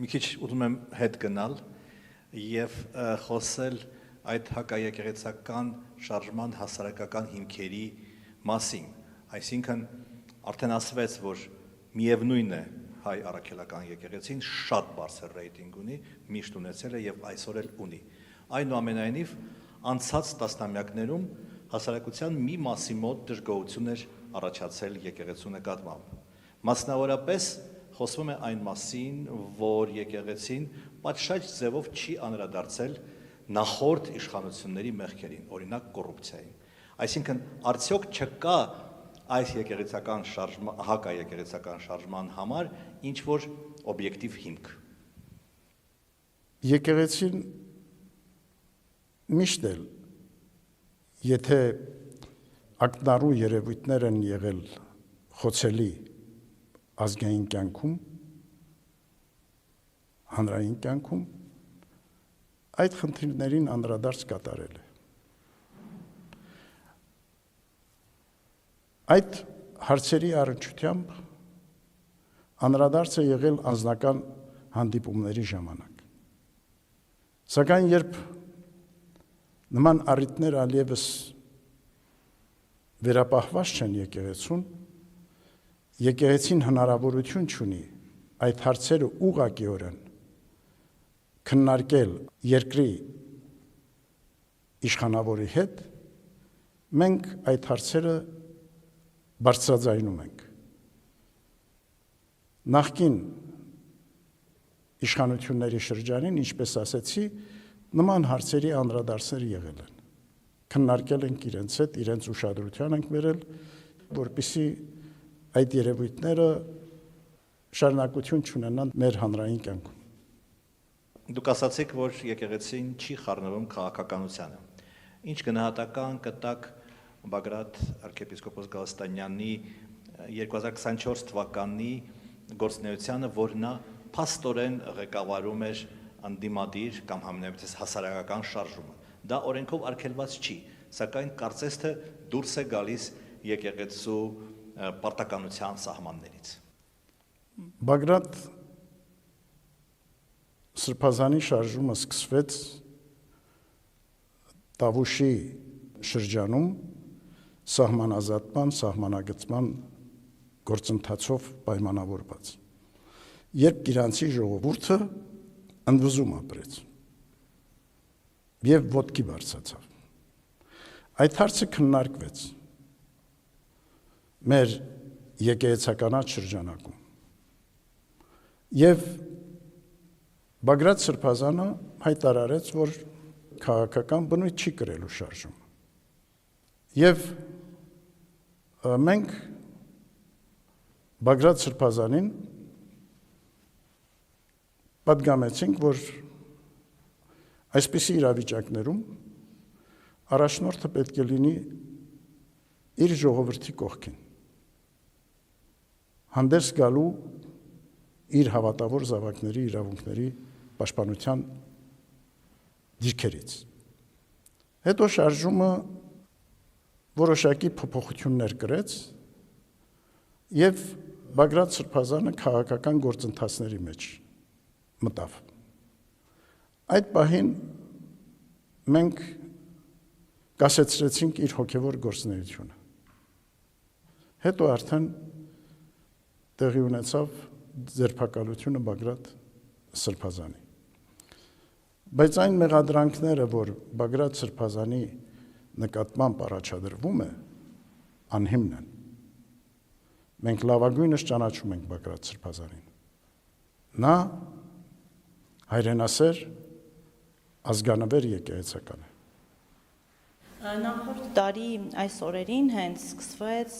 մի քիչ ուզում եմ հետ գնալ եւ խոսել այդ հակաեկեղեցական շարժման հասարակական հիմքերի մասին, այսինքն արդեն ասվեց, որ միևնույն է հայ առաքելական եկեղեցին շատ բարձր ռեյտինգ ունի, միշտ ունեցել է եւ այսօր էլ ունի։ Այնուամենայնիվ անցած տասնամյակներում հասարակության մի մասի մոտ դժգոհություն էր առաջացել եկեղեցու նկատմամբ։ Մասնավորապես խոսվում է այն մասին, որ եկեղեցին պատշաճ ձևով չի անդրադարձել նախորդ իշխանությունների մեղքերին, օրինակ կոռուպցիային։ Այսինքն արդյոք չկա այս եկեղեցական հակաեկեղեցական շարժման համար ինչ որ օբյեկտիվ հիմք։ Եկեղեցին միշտ էլ, եթե ակնառու երևույթներ են եղել խոցելի ազգային կյանքում, հանրային կյանքում, այդ խնդիրներին անդրադարձ կատարել է։ Այդ հարցերի առնչությամբ անդրադարձ է եղել անձնական հանդիպումների ժամանակ։ Սակայն երբ նման առիթներ այլևս վերապահված չեն եկեղեցուն, եկեղեցին հնարավորություն չունի այդ հարցերը ուղղակիորեն քննարկել երկրի իշխանավորի հետ, մենք այդ հարցերը բարձրաձայնում ենք։ Նախկին իշխանությունների շրջանին, ինչպես ասեցի, նման հարցերի անդրադարձներ եղել են։ Քննարկել ենք իրենց հետ, իրենց ուշադրության ենք բերել, որպեսզի այդ երևույթները շարունակություն չունենան մեր հանրային կյանքում։ Դուք ասացիք, որ եկեղեցին չի խառնվում քաղաքականությանը։ Ինչ գնահատական կտակ Բագրատ arczepiskopos Գալստանյանի 2024 թվականի գործունեությանը, որ նա փաստորեն ղեկավարում էր անդիմադիր կամ համենայնպես հասարակական շարժումը։ Դա օրենքով արգելված չի, սակայն կարծես թե դուրս է գալիս եկեղեցու պարտականության սահմաններից։ Բագրատ Սրբազանի շարժումը սկսվեց Տավուշի շրջանում սահմանազատման, սահմանագծման գործընթացով պայմանավորված։ Երբ Գիրանցի ժողովուրդը ընդվզում ապրեց եւ ոտքի բարձրացավ։ Այդ հարցը քննարկվեց մեր եկեղեցականաց շրջանակում։ Եվ Բագրատ Սրբազանը հայտարարեց, որ քաղաքական բնույթ չի կրելու շարժումը։ Եվ մենք Բագրատ Սրբազանին պատգամեցինք, որ այսպիսի իրավիճակներում առաջնորդը պետք է լինի իր ժողովրդի կողքին, հանդերձ գալու իր հավատավոր զավակների իրավունքների պաշտպանության դիրքերից։ Հետո շարժումը որոշակի փոփոխություններ կրեց եւ Բագրատ Սրբազանը քաղաքական գործընթացների մեջ մտավ։ Այդ պահին մենք կասեցրեցինք իր հոգևոր գործունեությունը։ Հետո արդեն տեղի ունեցավ ձերբակալությունը Բագրատ Սրբազանի։ Բայց այն մեղադրանքները, որ Բագրատ Սրբազանի նկատմամբ առաջադրվում է, անհիմն են։ Մենք լավագույնս ճանաչում ենք Բագրատ Սրբազանին։ Նա հայրենասեր ազգանվեր եկեղեցական է։ Նախորդ տարի այս օրերին հենց սկսվեց